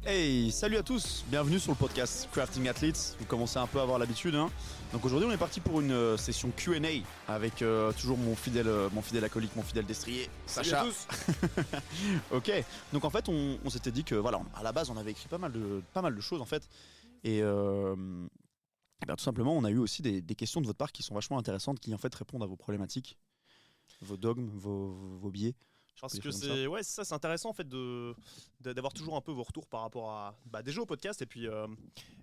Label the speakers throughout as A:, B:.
A: Hey, salut à tous, bienvenue sur le podcast Crafting Athletes. Vous commencez un peu à avoir l'habitude, hein. Donc aujourd'hui on est parti pour une session Q&A avec toujours mon fidèle acolyte, mon fidèle destrier, Sacha.
B: Salut à tous.
A: Ok, donc en fait on s'était dit que voilà, à la base on avait écrit pas mal de choses en fait. Et tout simplement on a eu aussi des questions de votre part qui sont vachement intéressantes, qui en fait répondent à vos problématiques, vos dogmes, vos biais.
B: Parce que c'est intéressant en fait d'avoir toujours un peu vos retours par rapport à déjà au podcast et puis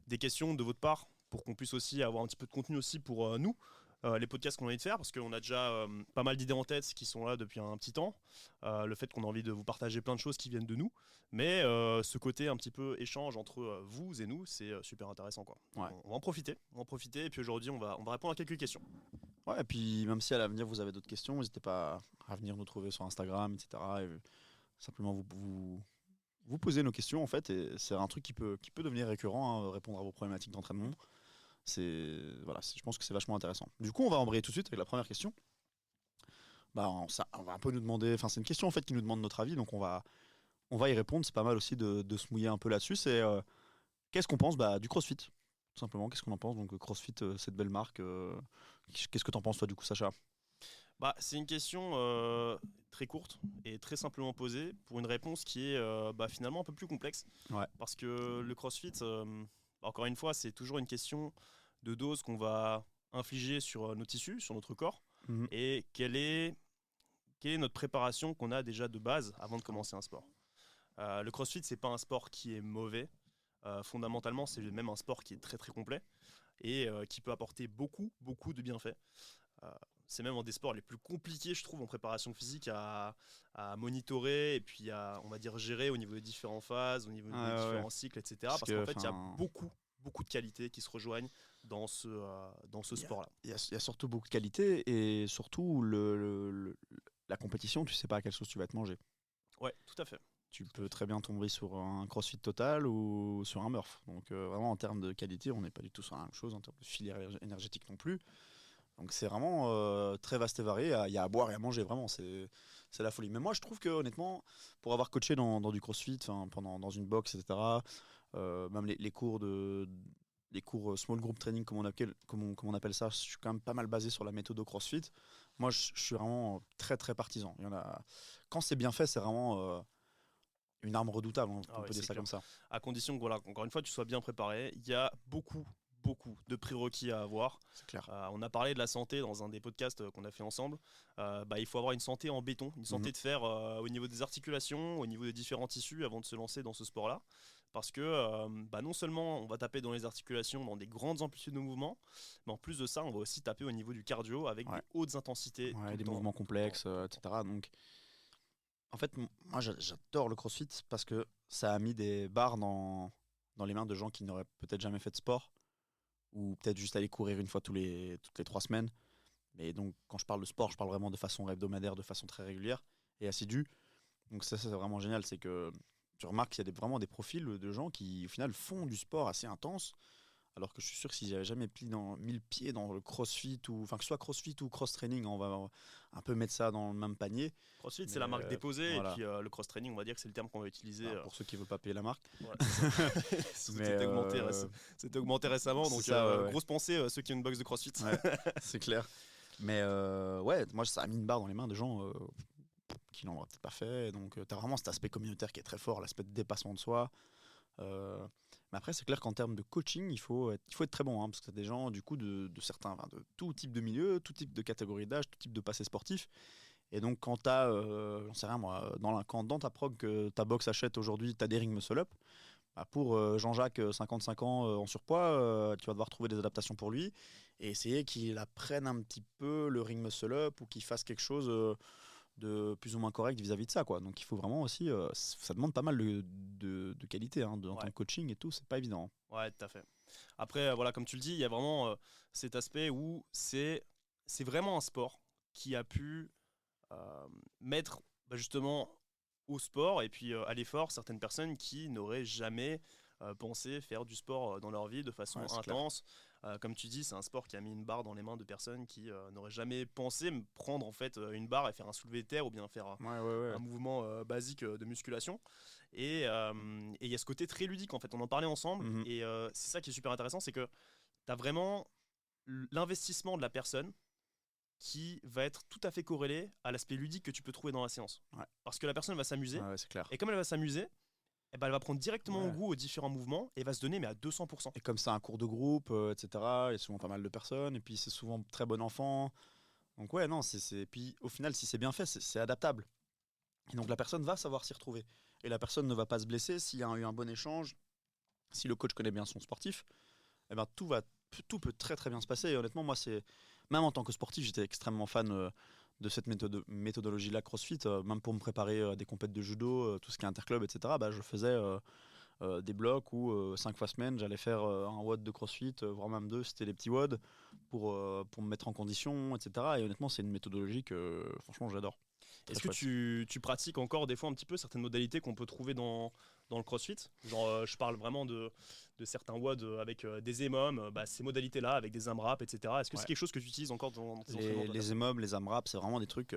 B: des questions de votre part pour qu'on puisse aussi avoir un petit peu de contenu aussi pour nous, les podcasts qu'on a envie de faire, parce qu'on a déjà pas mal d'idées en tête qui sont là depuis un petit temps, le fait qu'on a envie de vous partager plein de choses qui viennent de nous, mais ce côté un petit peu échange entre vous et nous, c'est super intéressant quoi.
A: Ouais.
B: On va en profiter et puis aujourd'hui on va répondre à quelques questions.
A: Ouais, et puis même si à l'avenir vous avez d'autres questions, n'hésitez pas à venir nous trouver sur Instagram, etc. Et simplement vous poser nos questions en fait, et c'est un truc qui peut devenir récurrent, hein, répondre à vos problématiques d'entraînement. Je pense que c'est vachement intéressant. Du coup, on va embrayer tout de suite avec la première question. On va un peu nous demander, enfin c'est une question en fait qui nous demande notre avis, donc on va y répondre. C'est pas mal aussi de se mouiller un peu là-dessus. C'est qu'est-ce qu'on pense du CrossFit, tout simplement. Qu'est-ce qu'on en pense? Donc CrossFit, cette belle marque. Qu'est-ce que t'en penses toi du coup, Sacha?
B: C'est une question très courte et très simplement posée pour une réponse qui est finalement un peu plus complexe.
A: Ouais.
B: Parce que le CrossFit, encore une fois, c'est toujours une question de dose qu'on va infliger sur nos tissus, sur notre corps, et quelle est notre préparation qu'on a déjà de base avant de commencer un sport. Le CrossFit, c'est pas un sport qui est mauvais. Fondamentalement, c'est même un sport qui est très très complet et qui peut apporter beaucoup de bienfaits. C'est même un des sports les plus compliqués, je trouve, en préparation physique à monitorer et puis à, on va dire, gérer au niveau des différentes phases, au niveau des différents cycles, etc. Parce qu'en fait, il y a beaucoup de qualités qui se rejoignent dans ce sport-là.
A: Il y a surtout beaucoup de qualités et surtout la compétition, tu sais pas à quelle sauce tu vas te manger.
B: Ouais, tout à fait.
A: Tu peux très bien tomber sur un CrossFit total ou sur un Murph. Donc vraiment en termes de qualité, on n'est pas du tout sur la même chose, en termes de filière énergétique non plus. Donc c'est vraiment très vaste et varié. Il y a à boire et à manger, vraiment, c'est la folie. Mais moi je trouve que honnêtement, pour avoir coaché dans du CrossFit, dans une box, etc., même les cours small group training, comme on appelle ça, je suis quand même pas mal basé sur la méthode CrossFit. Moi je suis vraiment très très partisan. Quand c'est bien fait, c'est vraiment une arme redoutable, on peut dire ça comme ça.
B: À condition que, voilà, encore une fois, tu sois bien préparé. Il y a beaucoup de prérequis à avoir.
A: C'est clair.
B: On a parlé de la santé dans un des podcasts qu'on a fait ensemble. Il faut avoir une santé en béton, une santé de fer au niveau des articulations, au niveau des différents tissus avant de se lancer dans ce sport-là. Parce que non seulement on va taper dans les articulations, dans des grandes amplitudes de mouvements, mais en plus de ça, on va aussi taper au niveau du cardio avec des hautes intensités.
A: Des mouvements complexes, etc. Donc, en fait, moi j'adore le CrossFit parce que ça a mis des barres dans les mains de gens qui n'auraient peut-être jamais fait de sport ou peut-être juste aller courir une fois toutes les 3 semaines. Mais donc quand je parle de sport, je parle vraiment de façon hebdomadaire, de façon très régulière et assidue. Donc ça c'est vraiment génial, c'est que tu remarques qu'il y a vraiment des profils de gens qui au final font du sport assez intense. Alors que je suis sûr que si j'avais jamais mis le pied dans le CrossFit, enfin que ce soit CrossFit ou cross-training, on va un peu mettre ça dans le même panier.
B: CrossFit, c'est la marque déposée, voilà. Et puis le cross-training, on va dire que c'est le terme qu'on va utiliser.
A: Pour ceux qui ne veulent pas payer la marque.
B: Voilà, c'était augmenté récemment, donc grosse pensée ceux qui ont une box de CrossFit.
A: Ouais, c'est clair. Mais moi ça a mis une barre dans les mains de gens qui l'ont peut-être pas fait. Donc tu as vraiment cet aspect communautaire qui est très fort, l'aspect de dépassement de soi. Mais après c'est clair qu'en termes de coaching il faut être très bon, hein, parce que tu as des gens du coup de tout type de milieu, tout type de catégorie d'âge, tout type de passé sportif. Et donc quand tu as j'en sais rien moi, dans ta prog que ta box achète aujourd'hui, tu as des ring muscle up, pour Jean-Jacques 55 ans en surpoids, tu vas devoir trouver des adaptations pour lui et essayer qu'il apprenne un petit peu le ring muscle up ou qu'il fasse quelque chose de plus ou moins correct vis-à-vis de ça, quoi. Donc il faut vraiment aussi ça demande pas mal de qualité, hein, en tant que coaching et tout, c'est pas évident.
B: Ouais, tout à fait. Après voilà, comme tu le dis, il y a vraiment cet aspect où c'est vraiment un sport qui a pu mettre justement au sport et puis à l'effort certaines personnes qui n'auraient jamais pensé faire du sport dans leur vie de façon intense. Comme tu dis, c'est un sport qui a mis une barre dans les mains de personnes qui n'auraient jamais pensé prendre en fait une barre et faire un soulevé de terre ou bien faire un mouvement basique de musculation. Et il y a ce côté très ludique en fait. On en parlait ensemble et c'est ça qui est super intéressant, c'est que tu as vraiment l'investissement de la personne qui va être tout à fait corrélé à l'aspect ludique que tu peux trouver dans la séance. Parce que la personne va s'amuser,
A: c'est clair.
B: Et comme elle va s'amuser, eh ben, elle va prendre directement goût aux différents mouvements et va se donner mais à 200%.
A: Et comme c'est un cours de groupe, etc., il y a souvent pas mal de personnes, et puis c'est souvent très bon enfant. Donc ouais, non, puis au final, si c'est bien fait, c'est adaptable. Et donc la personne va savoir s'y retrouver. Et la personne ne va pas se blesser s'il y a eu un bon échange, si le coach connaît bien son sportif, eh ben, tout peut très très bien se passer. Et honnêtement, moi, même en tant que sportif, j'étais extrêmement fan de cette méthodologie-là CrossFit. Même pour me préparer à des compètes de judo, tout ce qui est interclub, etc., bah, je faisais des blocs où 5 fois semaine, j'allais faire un WOD de CrossFit, voire même 2, c'était les petits WOD, pour me mettre en condition, etc. Et honnêtement, c'est une méthodologie que franchement j'adore.
B: Est-ce que tu pratiques encore des fois un petit peu certaines modalités qu'on peut trouver dans le CrossFit? Genre, je parle vraiment de certains WOD avec des EMOM, ces modalités-là, avec des AMRAP, etc. Est-ce que c'est quelque chose que tu utilises encore dans tes entraînements?
A: Les EMOM, les AMRAP, c'est vraiment des trucs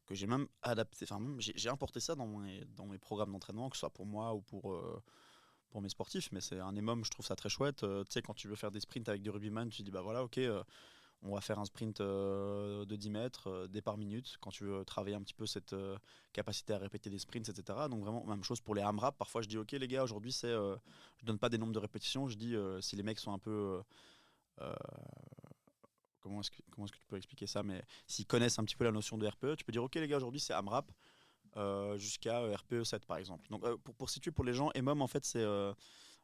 A: que j'ai même adapté. Enfin, j'ai importé ça dans mes programmes d'entraînement, que ce soit pour moi ou pour mes sportifs. Mais c'est un EMOM, je trouve ça très chouette. Tu sais, quand tu veux faire des sprints avec du rugbyman, tu dis bah voilà, ok. On va faire un sprint de 10 mètres, départ minute, quand tu veux travailler un petit peu cette capacité à répéter des sprints, etc. Donc vraiment, même chose pour les AMRAP. Parfois, je dis, ok les gars, aujourd'hui, je donne pas des nombres de répétitions. Je dis, si les mecs sont un peu... comment est-ce que tu peux expliquer ça? Mais s'ils connaissent un petit peu la notion de RPE, tu peux dire, ok les gars, aujourd'hui, c'est AMRAP jusqu'à RPE 7, par exemple. Donc pour situer pour les gens, EMOM, en fait, c'est...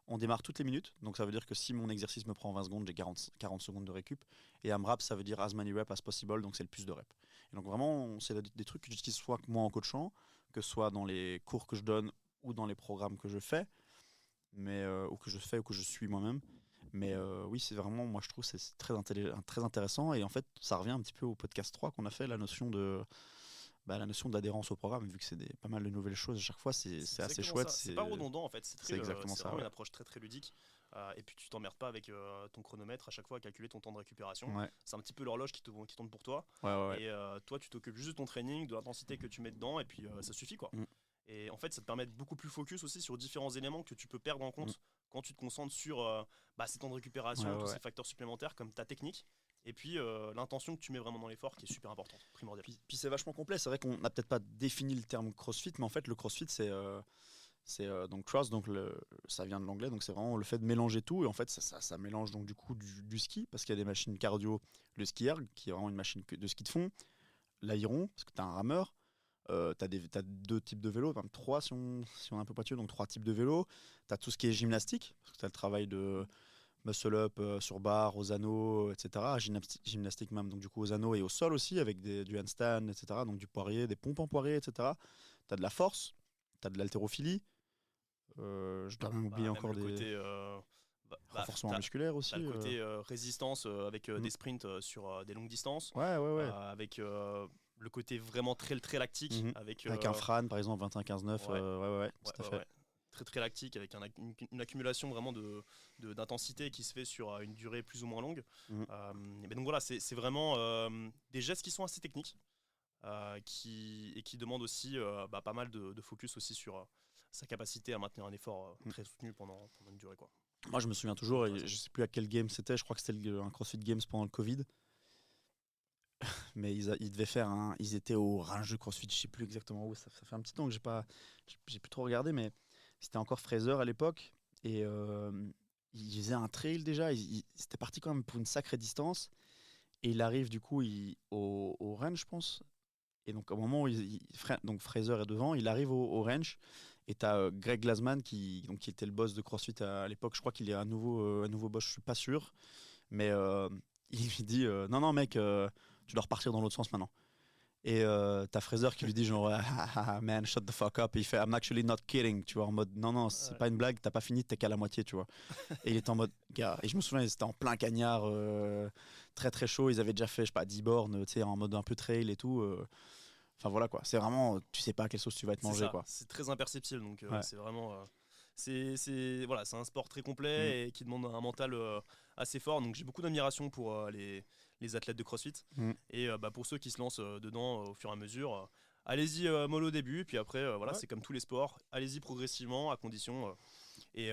A: on démarre toutes les minutes, donc ça veut dire que si mon exercice me prend 20 secondes, j'ai 40 secondes de récup. Et AMRAP, ça veut dire as many reps as possible, donc c'est le plus de reps. Et donc vraiment, c'est des trucs que j'utilise soit moi en coachant, que ce soit dans les cours que je donne ou dans les programmes que je fais, ou que je suis moi-même. Mais oui, c'est vraiment, moi je trouve que c'est très intéressant. Et en fait, ça revient un petit peu au podcast 3 qu'on a fait, la notion d'adhérence au programme, vu que c'est pas mal de nouvelles choses à chaque fois, c'est assez chouette.
B: C'est pas redondant en fait, c'est
A: exactement ça.
B: Vraiment une approche très très ludique. Et puis tu t'emmerdes pas avec ton chronomètre à chaque fois à calculer ton temps de récupération. C'est un petit peu l'horloge qui tourne pour toi. Et toi, tu t'occupes juste de ton training, de l'intensité que tu mets dedans, et puis ça suffit quoi. Et en fait, ça te permet de beaucoup plus focus aussi sur différents éléments que tu peux perdre en compte quand tu te concentres sur ces temps de récupération, tous ces facteurs supplémentaires comme ta technique. Et puis l'intention que tu mets vraiment dans l'effort qui est super importante, primordiale.
A: Puis c'est vachement complet. C'est vrai qu'on n'a peut-être pas défini le terme CrossFit, mais en fait le CrossFit c'est donc cross, donc ça vient de l'anglais, donc c'est vraiment le fait de mélanger tout. Et en fait ça mélange donc du coup du ski, parce qu'il y a des machines cardio, le ski erg qui est vraiment une machine de ski de fond, l'aviron parce que tu as un rameur, t'as 2 types de vélos, même 3 si on est un peu pointilleux, donc 3 types de vélos. Tu as tout ce qui est gymnastique, parce que tu as le travail de muscle-up sur barre, aux anneaux, etc. Gymnastique même, donc du coup aux anneaux et au sol aussi, avec du handstand, etc. Donc du poirier, des pompes en poirier, etc. Tu as de la force, tu as de l'haltérophilie. Je dois même oublier encore des... Côté, renforcement musculaire aussi.
B: T'as le côté résistance avec des sprints sur des longues distances. Avec le côté vraiment très, très lactique. Avec
A: un Fran, par exemple, 21-15-9. Tout à fait.
B: Très très lactique, avec une accumulation vraiment d'intensité qui se fait sur une durée plus ou moins longue. Mais donc voilà, c'est vraiment des gestes qui sont assez techniques et qui demandent aussi pas mal de focus aussi sur sa capacité à maintenir un effort très soutenu pendant une durée, quoi.
A: Moi je me souviens toujours, et je sais plus à quel game c'était, je crois que c'était un CrossFit Games pendant le Covid. Mais ils devaient faire ils étaient au range de CrossFit, je sais plus exactement où, ça fait un petit temps que j'ai plus trop regardé, mais c'était encore Fraser à l'époque, et il faisait un trail déjà, c'était parti quand même pour une sacrée distance, et il arrive du coup au range, je pense, et donc au moment où donc Fraser est devant, il arrive au range, et t'as Greg Glassman qui était le boss de CrossFit à l'époque, je crois qu'il est un nouveau boss, je suis pas sûr, mais il lui dit non mec, tu dois repartir dans l'autre sens maintenant. Et t'as Fraser qui lui dit genre man, shut the fuck up. Et il fait I'm actually not kidding, tu vois, en mode non, c'est pas une blague, t'as pas fini, t'es qu'à la moitié, tu vois. Et il était en mode gars, et je me souviens, c'était en plein cagnard, très très chaud, ils avaient déjà fait, je sais pas, 10 bornes, tu sais, en mode un peu trail et tout. Enfin voilà quoi, c'est vraiment, tu sais pas à quelle sauce tu vas être mangé, quoi.
B: C'est très imperceptible, donc c'est vraiment. C'est un sport très complet et qui demande un mental assez fort. Donc j'ai beaucoup d'admiration pour les athlètes de CrossFit. Et pour ceux qui se lancent dedans au fur et à mesure, allez-y mollo au début, puis après, voilà, c'est comme tous les sports, allez-y progressivement, à condition et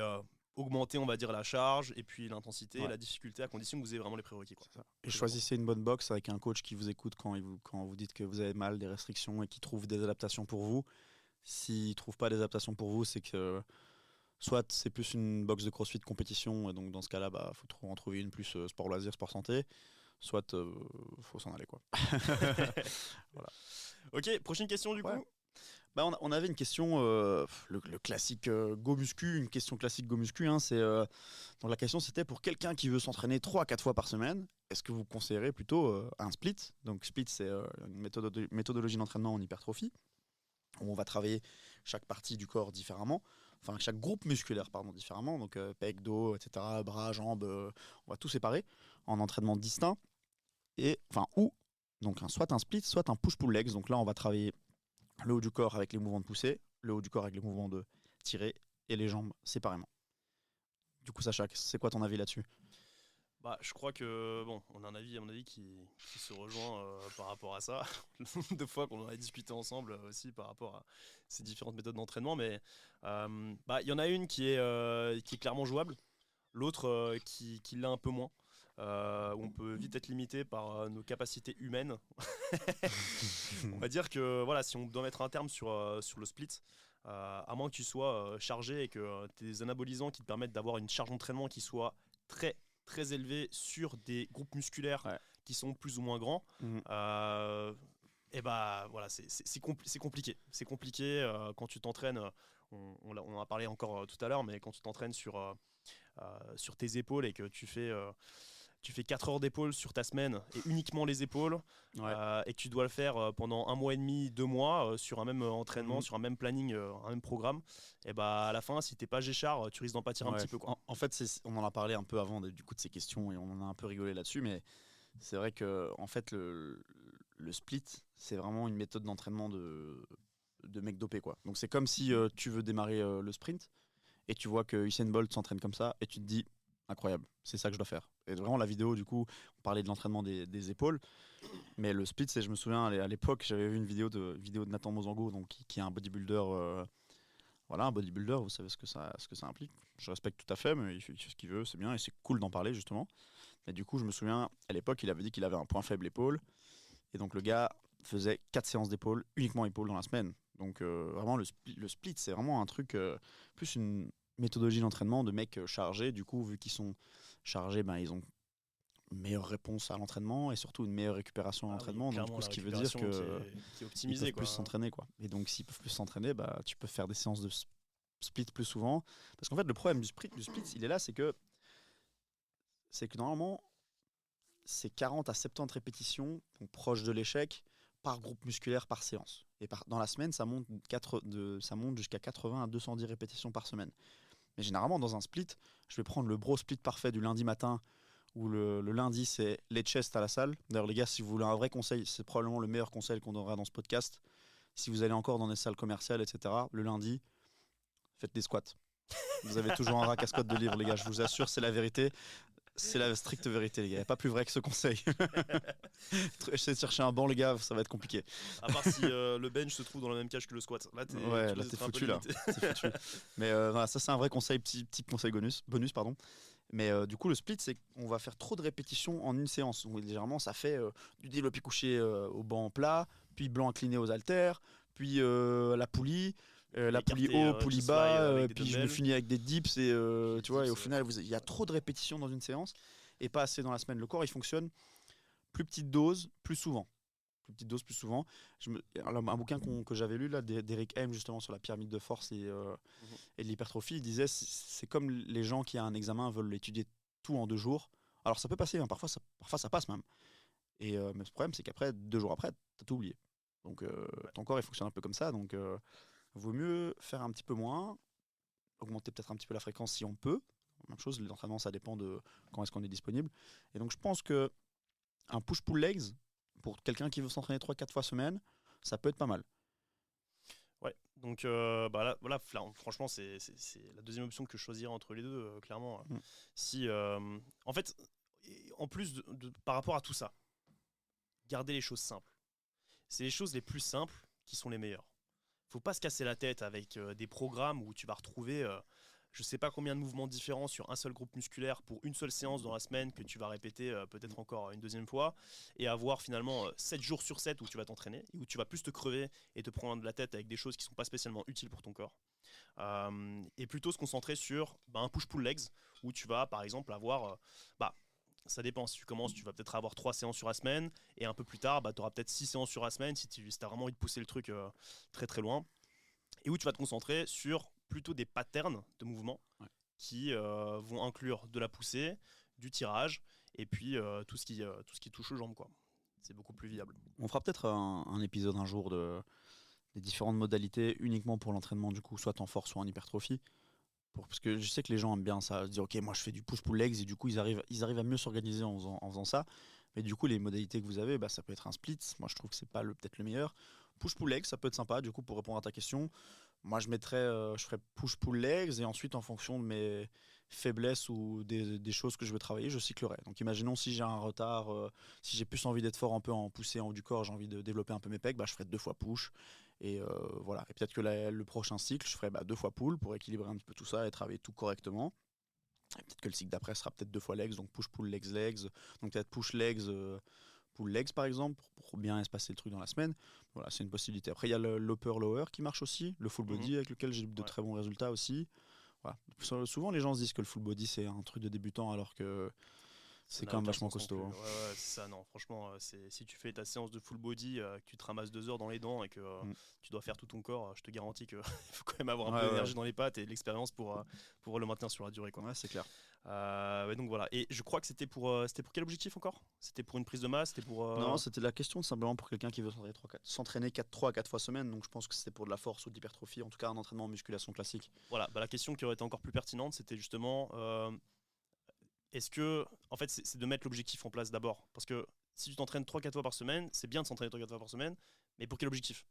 B: augmenter, on va dire, la charge et puis l'intensité et la difficulté, à condition que vous ayez vraiment les prérequis, quoi.
A: Et choisissez une bonne box avec un coach qui vous écoute quand vous dites que vous avez mal, des restrictions, et qui trouve des adaptations pour vous. S'il ne trouve pas des adaptations pour vous, c'est que soit c'est plus une box de CrossFit compétition, et donc dans ce cas-là, faut en trouver une plus sport loisir, sport santé, soit faut s'en aller, quoi.
B: Voilà. Ok, prochaine question du coup.
A: On avait une question, le classique go muscu, une question classique go muscu. Hein, donc la question c'était, pour quelqu'un qui veut s'entraîner 3 à 4 fois par semaine, est-ce que vous conseillerez plutôt un split? Donc split, c'est une méthodologie d'entraînement en hypertrophie, où on va travailler chaque partie du corps différemment, enfin chaque groupe musculaire différemment, donc pec, dos, etc., bras, jambes, on va tout séparer en entraînement distinct, donc soit un split, soit un push-pull legs. Donc là on va travailler le haut du corps avec les mouvements de poussée, le haut du corps avec les mouvements de tirer, et les jambes séparément. Du coup, Sacha, c'est quoi ton avis là-dessus?
B: Je crois que, bon, on a un avis, à mon avis, qui se rejoint par rapport à ça. Le nombre de fois qu'on en a discuté ensemble aussi par rapport à ces différentes méthodes d'entraînement. Mais il y en a une qui est clairement jouable, l'autre qui l'est un peu moins. Où on peut vite être limité par nos capacités humaines. On va dire que voilà, si on doit mettre un terme sur le split, à moins que tu sois chargé et que tu aies des anabolisants qui te permettent d'avoir une charge d'entraînement qui soit très très élevée sur des groupes musculaires qui sont plus ou moins grands, et voilà, c'est compliqué. C'est compliqué quand tu t'entraînes, on en a parlé encore tout à l'heure, mais quand tu t'entraînes sur tes épaules et que tu fais 4 heures d'épaules sur ta semaine et uniquement les épaules, et que tu dois le faire pendant 1 mois et demi, 2 mois sur un même entraînement, sur un même planning, un même programme, et à la fin, si t'es pas Géchard, tu risques d'en pâtir un petit peu, quoi.
A: En fait, on en a parlé un peu avant de ces questions, et on en a un peu rigolé là-dessus, mais c'est vrai que en fait le split, c'est vraiment une méthode d'entraînement de mec dopé, quoi. Donc c'est comme si tu veux démarrer le sprint et tu vois que Usain Bolt s'entraîne comme ça, et tu te dis incroyable, c'est ça que je dois faire. Et vraiment, la vidéo, du coup, on parlait de l'entraînement des épaules, mais le split, je me souviens à l'époque, j'avais vu une vidéo de Nathan Mozango, donc qui est un bodybuilder, un bodybuilder, vous savez ce que ça implique. Je respecte tout à fait, mais il fait ce qu'il veut, c'est bien, et c'est cool d'en parler justement. Et du coup, je me souviens, à l'époque, il avait dit qu'il avait un point faible épaule, et donc le gars faisait 4 séances d'épaule, uniquement épaule dans la semaine. Donc vraiment, le split, c'est vraiment un truc, plus une méthodologie d'entraînement de mecs chargés. Du coup, vu qu'ils sont chargés, ils ont une meilleure réponse à l'entraînement et surtout une meilleure récupération à l'entraînement. Donc, du coup, ce qui veut dire que
B: qui est optimisé,
A: ils peuvent plus s'entraîner, quoi. Et donc, s'ils peuvent plus s'entraîner, tu peux faire des séances de split plus souvent. Parce qu'en fait, le problème du split, il est là, c'est que normalement, c'est 40 à 70 répétitions, donc proche de l'échec, par groupe musculaire par séance. Et dans la semaine, ça monte jusqu'à 80 à 210 répétitions par semaine. Mais généralement, dans un split, je vais prendre le bro split parfait du lundi matin, où le lundi, c'est les chests à la salle. D'ailleurs, les gars, si vous voulez un vrai conseil, c'est probablement le meilleur conseil qu'on donnera dans ce podcast. Si vous allez encore dans des salles commerciales, etc., le lundi, faites des squats. Vous avez toujours un rack à squat de livre, les gars, je vous assure, c'est la vérité. C'est la stricte vérité, les gars. Il n'y a pas plus vrai que ce conseil. Essayez de chercher un banc, les gars, ça va être compliqué.
B: À part si le bench se trouve dans la même cage que le squat. Là, t'es foutu, là.
A: Mais ça, c'est un vrai conseil, petit conseil bonus, pardon. Mais du coup, le split, c'est qu'on va faire trop de répétitions en une séance. Donc, généralement, ça fait du développé couché au banc plat, puis blanc incliné aux haltères, puis la poulie. La poulie haut, poulie bas, puis je me finis avec des dips, et tu vois, et au final, il y a trop de répétitions dans une séance et pas assez dans la semaine. Le corps, il fonctionne plus petite dose, plus souvent. Un bouquin que j'avais lu là, d'Eric M, justement, sur la pyramide de force et de l'hypertrophie, il disait c'est comme les gens qui à un examen veulent étudier tout en 2 jours. Alors ça peut passer, hein, parfois ça passe même. Et mais le problème, c'est qu'après 2 jours après, t'as tout oublié. Donc ton corps, il fonctionne un peu comme ça. Donc vaut mieux faire un petit peu moins, augmenter peut-être un petit peu la fréquence si on peut. Même chose, l'entraînement, ça dépend de quand est-ce qu'on est disponible. Et donc je pense que un push-pull legs, pour quelqu'un qui veut s'entraîner 3-4 fois semaine, ça peut être pas mal.
B: Ouais, donc là, franchement, c'est la deuxième option que je choisirais entre les deux, clairement. Si, en fait, en plus par rapport à tout ça, garder les choses simples. C'est les choses les plus simples qui sont les meilleurs. Faut pas se casser la tête avec des programmes où tu vas retrouver je sais pas combien de mouvements différents sur un seul groupe musculaire pour une seule séance dans la semaine que tu vas répéter peut-être encore une deuxième fois et avoir finalement 7 jours sur 7 où tu vas t'entraîner et où tu vas plus te crever et te prendre de la tête avec des choses qui sont pas spécialement utiles pour ton corps. Et plutôt se concentrer sur un push-pull legs où tu vas par exemple avoir ça dépend, si tu commences tu vas peut-être avoir 3 séances sur la semaine et un peu plus tard tu auras peut-être 6 séances sur la semaine si tu as vraiment envie de pousser le truc très très loin et où tu vas te concentrer sur plutôt des patterns de mouvements qui vont inclure de la poussée, du tirage et puis tout ce qui touche aux jambes, quoi. C'est beaucoup plus viable.
A: On fera peut-être un épisode un jour des différentes modalités uniquement pour l'entraînement, du coup, soit en force, soit en hypertrophie. Parce que je sais que les gens aiment bien ça, se dire ok, moi je fais du push-pull legs et du coup ils arrivent à mieux s'organiser en faisant ça. Mais du coup, les modalités que vous avez, ça peut être un split. Moi je trouve que c'est pas peut-être le meilleur. Push-pull legs, ça peut être sympa, du coup, pour répondre à ta question. Moi je ferais push-pull legs et ensuite en fonction de mes faiblesses ou des choses que je veux travailler, je cyclerai. Donc imaginons si j'ai un retard, si j'ai plus envie d'être fort un peu en poussée en haut du corps, j'ai envie de développer un peu mes pecs, je ferai 2 fois push. Et voilà. Et peut-être que le prochain cycle, je ferai 2 fois pull pour équilibrer un petit peu tout ça et travailler tout correctement. Et peut-être que le cycle d'après sera peut-être 2 fois legs, donc push, pull, legs, legs. Donc peut-être push, legs, pull, legs par exemple, pour bien espacer le truc dans la semaine. Voilà, c'est une possibilité. Après, il y a l'upper lower qui marche aussi, le full body avec lequel j'ai de très bons résultats aussi. Voilà. Souvent, les gens se disent que le full body c'est un truc de débutant alors que c'est quand même vachement costaud.
B: Ouais, c'est ça, non. Franchement, si tu fais ta séance de full body, que tu te ramasses 2 heures dans les dents et que tu dois faire tout ton corps, je te garantis qu'il faut quand même avoir un peu d'énergie dans les pattes et de l'expérience pour le maintenir sur la durée, quoi.
A: Ouais, c'est clair.
B: Donc voilà. Et je crois que c'était pour quel objectif encore? C'était pour une prise de masse?
A: Non, c'était la question simplement pour quelqu'un qui veut s'entraîner 3 à 4 fois semaine. Donc je pense que c'était pour de la force ou de l'hypertrophie, en tout cas un entraînement en musculation classique.
B: Voilà, la question qui aurait été encore plus pertinente, c'était justement est-ce que, en fait, c'est de mettre l'objectif en place d'abord. Parce que si tu t'entraînes 3-4 fois par semaine, c'est bien de s'entraîner 3-4 fois par semaine, mais pour quel objectif?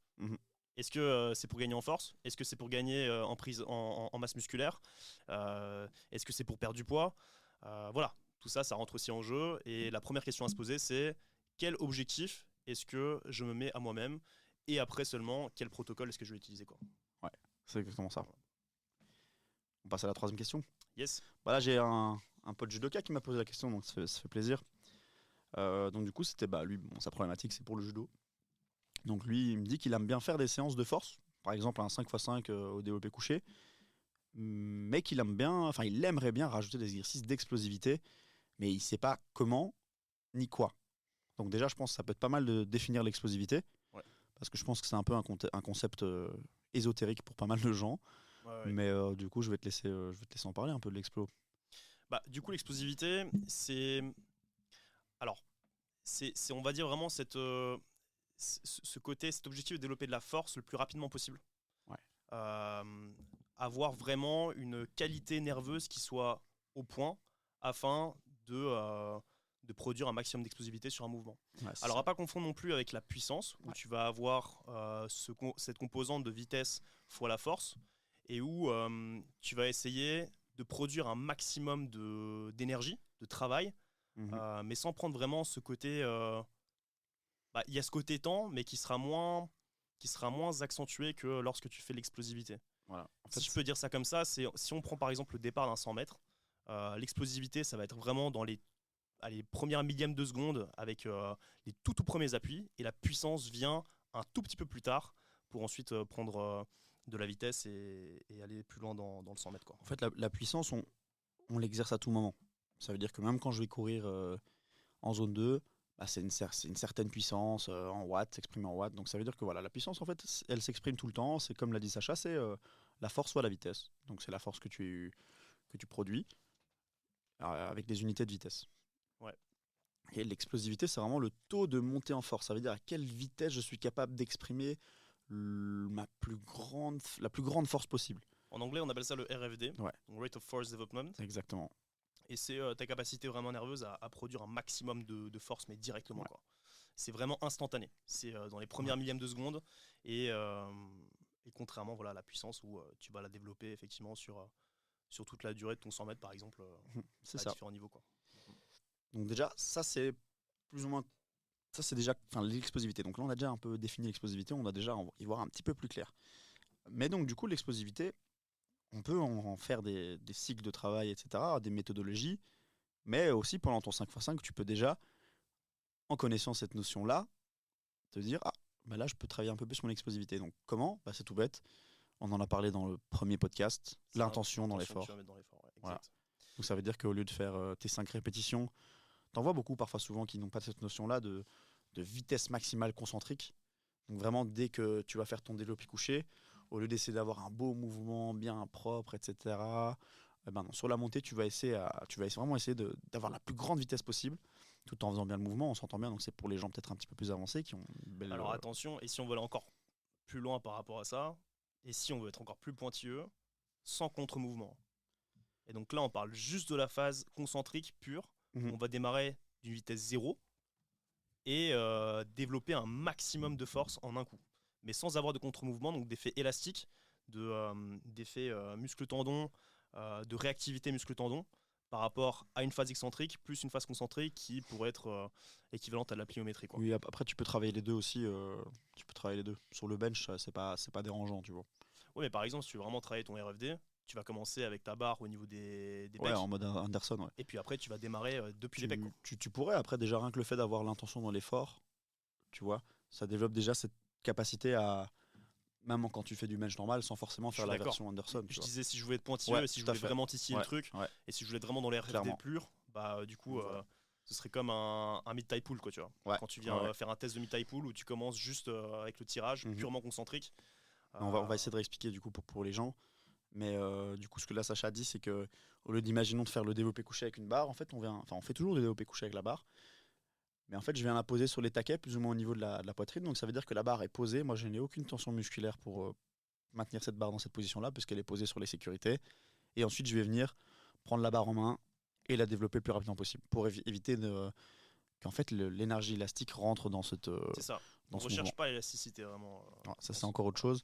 B: Est-ce que c'est pour gagner en force? Est-ce que c'est pour gagner en masse musculaire? Est-ce que c'est pour perdre du poids? Voilà, tout ça, ça rentre aussi en jeu. Et la première question à se poser, c'est quel objectif est-ce que je me mets à moi-même? Et après seulement, quel protocole est-ce que je vais utiliser, quoi.
A: Ouais, c'est exactement ça. On passe à la 3e question.
B: Yes.
A: Là, j'ai un pote judoka qui m'a posé la question, donc ça fait plaisir. Donc du coup, c'était lui, sa problématique, c'est pour le judo. Donc lui, il me dit qu'il aime bien faire des séances de force, par exemple un 5x5 au développé couché, mais qu'il aime bien, enfin il aimerait bien rajouter des exercices d'explosivité, mais il ne sait pas comment ni quoi. Donc déjà, je pense que ça peut être pas mal de définir l'explosivité, parce que je pense que c'est un peu un concept ésotérique pour pas mal de gens. Mais du coup, je vais te laisser en parler un peu de l'explo.
B: Du coup, l'explosivité, c'est on va dire vraiment ce côté, cet objectif de développer de la force le plus rapidement possible. Avoir vraiment une qualité nerveuse qui soit au point afin de produire un maximum d'explosivité sur un mouvement. Alors, à pas confondre non plus avec la puissance, où tu vas avoir cette composante de vitesse fois la force, et où tu vas essayer de produire un maximum d'énergie, de travail, mais sans prendre vraiment ce côté... y a ce côté temps, mais qui sera moins accentué que lorsque tu fais l'explosivité.
A: Voilà.
B: Si je peux dire ça comme ça, si on prend par exemple le départ d'un 100 mètres, l'explosivité, ça va être vraiment dans les premières millièmes de seconde avec les tout premiers appuis, et la puissance vient un tout petit peu plus tard pour ensuite prendre de la vitesse et aller plus loin dans le 100 mètres, quoi.
A: En fait, la puissance, on l'exerce à tout moment. Ça veut dire que même quand je vais courir en zone 2, c'est une certaine puissance en watts, s'exprime en watts. Donc ça veut dire que la puissance, en fait, elle s'exprime tout le temps. C'est comme l'a dit Sacha, c'est la force soit la vitesse. Donc c'est la force que tu produis avec des unités de vitesse. Et l'explosivité, c'est vraiment le taux de montée en force. Ça veut dire à quelle vitesse je suis capable d'exprimer la plus grande force possible.
B: En anglais, on appelle ça le RFD, Rate of Force Development.
A: Exactement.
B: Et c'est ta capacité vraiment nerveuse à produire un maximum de force, mais directement, quoi. C'est vraiment instantané. C'est dans les premières millièmes de seconde. Et contrairement à la puissance où tu vas la développer effectivement sur toute la durée de ton 100 mètres, par exemple,
A: c'est
B: à
A: ça.
B: différents niveaux, quoi.
A: Donc déjà, ça c'est plus ou moins ça c'est déjà l'explosivité. Donc là, on a déjà un peu défini l'explosivité, on va déjà y voir un petit peu plus clair. Mais donc, du coup, l'explosivité, on peut en faire des cycles de travail, etc., des méthodologies, mais aussi pendant ton 5x5, tu peux déjà, en connaissant cette notion-là, te dire, ah, bah là, je peux travailler un peu plus sur mon explosivité. Donc, comment? Bah, c'est tout bête. On en a parlé dans le premier podcast, l'intention dans l'effort. Voilà. Donc, ça veut dire qu'au lieu de faire tes 5 répétitions, t'en vois beaucoup parfois souvent qui n'ont pas cette notion-là de vitesse maximale concentrique. Donc, vraiment, dès que tu vas faire ton développé couché, au lieu d'essayer d'avoir un beau mouvement bien propre, etc., ben non, sur la montée, tu vas vraiment essayer d'avoir la plus grande vitesse possible, tout en faisant bien le mouvement, on s'entend bien, donc c'est pour les gens peut-être un petit peu plus avancés qui ont une belle...
B: Alors attention, et si on veut aller encore plus loin par rapport à ça, et si on veut être encore plus pointilleux, sans contre-mouvement. Et donc là, on parle juste de la phase concentrique pure. On va démarrer d'une vitesse 0 et développer un maximum de force en un coup. Mais sans avoir de contre-mouvement, donc d'effet élastique, d'effet muscle-tendon, de réactivité muscle-tendon, par rapport à une phase excentrique, plus une phase concentrique qui pourrait être équivalente à la pliométrie, quoi.
A: Oui, après tu peux travailler les deux aussi. Tu peux travailler les deux. Sur le bench, c'est pas dérangeant, tu vois.
B: Oui, mais par exemple, si tu veux vraiment travailler ton RFD, tu vas commencer avec ta barre au niveau des
A: Ouais,
B: pecs.
A: en mode Anderson, ouais.
B: Et puis après, tu vas démarrer depuis les pecs.
A: Tu pourrais, après, déjà rien que le fait d'avoir l'intention dans l'effort, tu vois, ça développe déjà cette capacité à, même quand tu fais du bench normal, sans forcément faire la version Anderson.
B: Je disais, si je voulais être pointilleux, si je voulais vraiment titiller le truc, et si je voulais être vraiment dans les RFD purs, bah du coup, ce serait comme un mid-tie pull, quoi, tu vois.
A: Ouais.
B: Quand tu viens faire un test de mid-tie pull où tu commences juste avec le tirage purement concentrique.
A: On va essayer de réexpliquer du coup pour les gens. Mais du coup, ce que là Sacha a dit, c'est que au lieu d'imaginons de faire le développé couché avec une barre, en fait, on fait toujours le développé couché avec la barre. Mais en fait, je viens la poser sur les taquets, plus ou moins au niveau de la poitrine. Donc ça veut dire que la barre est posée. Moi, je n'ai aucune tension musculaire pour maintenir cette barre dans cette position-là, puisqu'elle est posée sur les sécurités. Et ensuite, je vais venir prendre la barre en main et la développer le plus rapidement possible pour éviter qu'en fait l'énergie élastique rentre dans cette.
B: C'est ça. On ne recherche pas l'élasticité vraiment.
A: Ça, c'est encore autre chose.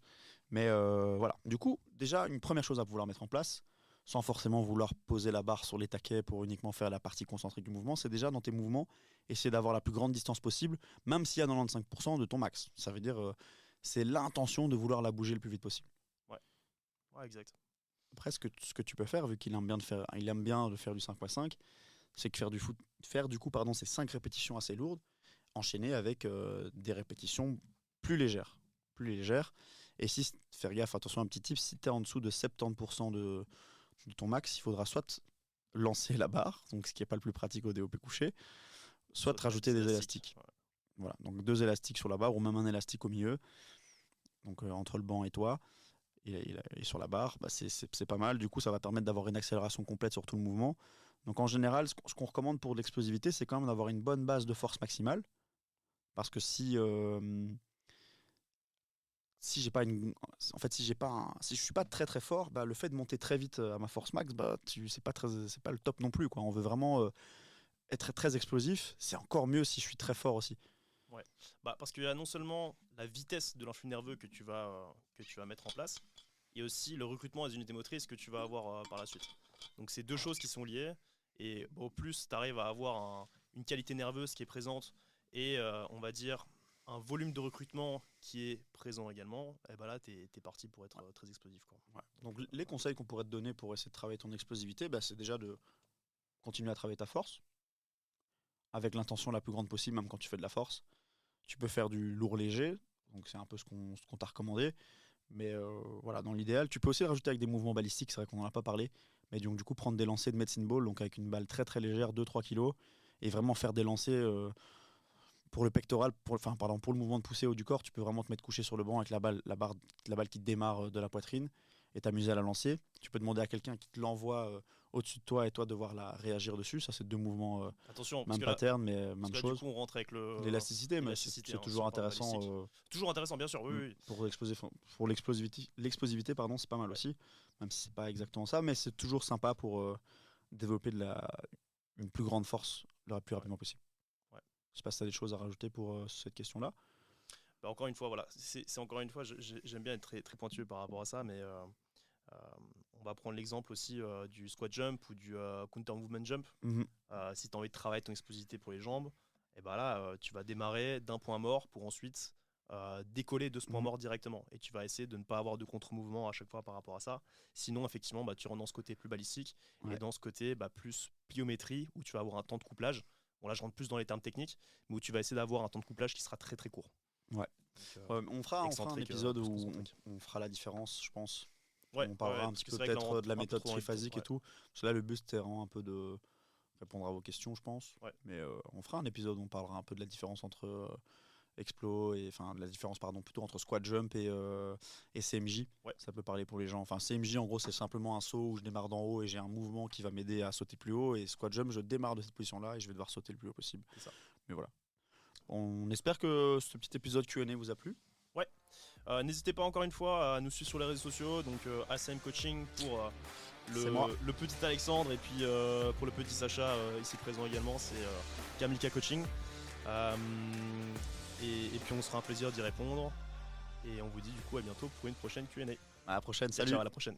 A: Mais voilà. Du coup, déjà, une première chose à vouloir mettre en place, sans forcément vouloir poser la barre sur les taquets pour uniquement faire la partie concentrique du mouvement, c'est déjà dans tes mouvements, essayer d'avoir la plus grande distance possible, même s'il y a 95% de ton max. Ça veut dire, c'est l'intention de vouloir la bouger le plus vite possible.
B: Ouais, exact.
A: Après, ce que tu peux faire, vu qu'il aime bien de faire du 5x5, c'est que faire du coup ces 5 répétitions assez lourdes, enchaîner avec des répétitions plus légères. Et si, faire gaffe, attention, un petit tip, si tu es en dessous de 70% de ton max, il faudra soit lancer la barre, donc ce qui n'est pas le plus pratique au DOP couché, soit rajouter des élastiques. Ouais. Voilà, donc 2 élastiques sur la barre ou même un élastique au milieu, donc entre le banc et toi, et sur la barre, bah c'est pas mal. Du coup, ça va permettre d'avoir une accélération complète sur tout le mouvement. Donc en général, ce qu'on recommande pour l'explosivité, c'est quand même d'avoir une bonne base de force maximale, parce que si j'ai pas si je suis pas très très fort, bah, le fait de monter très vite à ma force max, bah c'est pas le top non plus, quoi. On veut vraiment être très explosif. C'est encore mieux si je suis très fort aussi.
B: Ouais. Bah, parce qu'il y a non seulement la vitesse de l'influx nerveux que tu vas mettre en place, et aussi le recrutement des unités motrices que tu vas avoir par la suite. Donc c'est deux choses qui sont liées, et au plus tu arrives à avoir une qualité nerveuse qui est présente, et on va dire un volume de recrutement qui est présent également, et bah là t'es parti pour être très explosif, quoi.
A: Ouais. Donc les conseils qu'on pourrait te donner pour essayer de travailler ton explosivité, bah, c'est déjà de continuer à travailler ta force, avec l'intention la plus grande possible, même quand tu fais de la force. Tu peux faire du lourd léger, donc c'est un peu ce qu'on t'a recommandé. Mais voilà, dans l'idéal, tu peux aussi le rajouter avec des mouvements balistiques, c'est vrai qu'on n'en a pas parlé. Mais donc, du coup, prendre des lancers de medicine ball, donc avec une balle très très légère, 2-3 kg, et vraiment faire des lancers pour le pectoral, pour le mouvement de poussée haut du corps. Tu peux vraiment te mettre couché sur le banc avec la balle qui démarre de la poitrine et t'amuser à la lancer. Tu peux demander à quelqu'un qui te l'envoie au-dessus de toi et toi devoir réagir dessus. Ça, c'est 2 mouvements,
B: attention,
A: même pattern, mais même chose.
B: Du coup, on rentre avec
A: l'élasticité, mais c'est toujours intéressant.
B: Toujours intéressant, bien sûr. Oui.
A: Pour l'explosivité, pardon, c'est pas mal aussi, même si c'est pas exactement ça, mais c'est toujours sympa pour développer une plus grande force le plus rapidement possible.
B: Ouais.
A: Je sais pas si tu as des choses à rajouter pour cette question-là.
B: Bah, encore une fois, voilà, c'est encore une fois, j'aime bien être très, très pointueux par rapport à ça, mais on va prendre l'exemple aussi du squat jump ou du counter movement jump. Si tu as envie de travailler ton explosivité pour les jambes, et bah là, tu vas démarrer d'un point mort pour ensuite décoller de ce point mort directement. Et tu vas essayer de ne pas avoir de contre-mouvement à chaque fois par rapport à ça. Sinon, effectivement, tu rentres dans ce côté plus balistique et dans ce côté plus pliométrie où tu vas avoir un temps de couplage. Bon, là, je rentre plus dans les termes techniques, mais où tu vas essayer d'avoir un temps de couplage qui sera très très court.
A: Ouais. Donc, on fera un épisode où on fera la différence, je pense. On parlera un petit peu peut-être de la méthode triphasique et tout. Parce que là, le but, c'était vraiment un peu de répondre à vos questions, je pense. Mais on fera un épisode où on parlera un peu de la différence entre explo et de la différence plutôt entre squat jump et CMJ. Ça peut parler pour les gens. CMJ, en gros, c'est simplement un saut où je démarre d'en haut et j'ai un mouvement qui va m'aider à sauter plus haut. Et squat jump, je démarre de cette position-là et je vais devoir sauter le plus haut possible.
B: C'est ça.
A: Mais voilà. On espère que ce petit épisode Q&A vous a plu.
B: Ouais. N'hésitez pas encore une fois à nous suivre sur les réseaux sociaux, donc ACM Coaching pour le petit Alexandre, et puis pour le petit Sacha ici présent également, c'est Kamilka Coaching. Et puis on sera un plaisir d'y répondre. Et on vous dit du coup à bientôt pour une prochaine Q&A.
A: À la prochaine, salut.
B: Ciao, à la prochaine.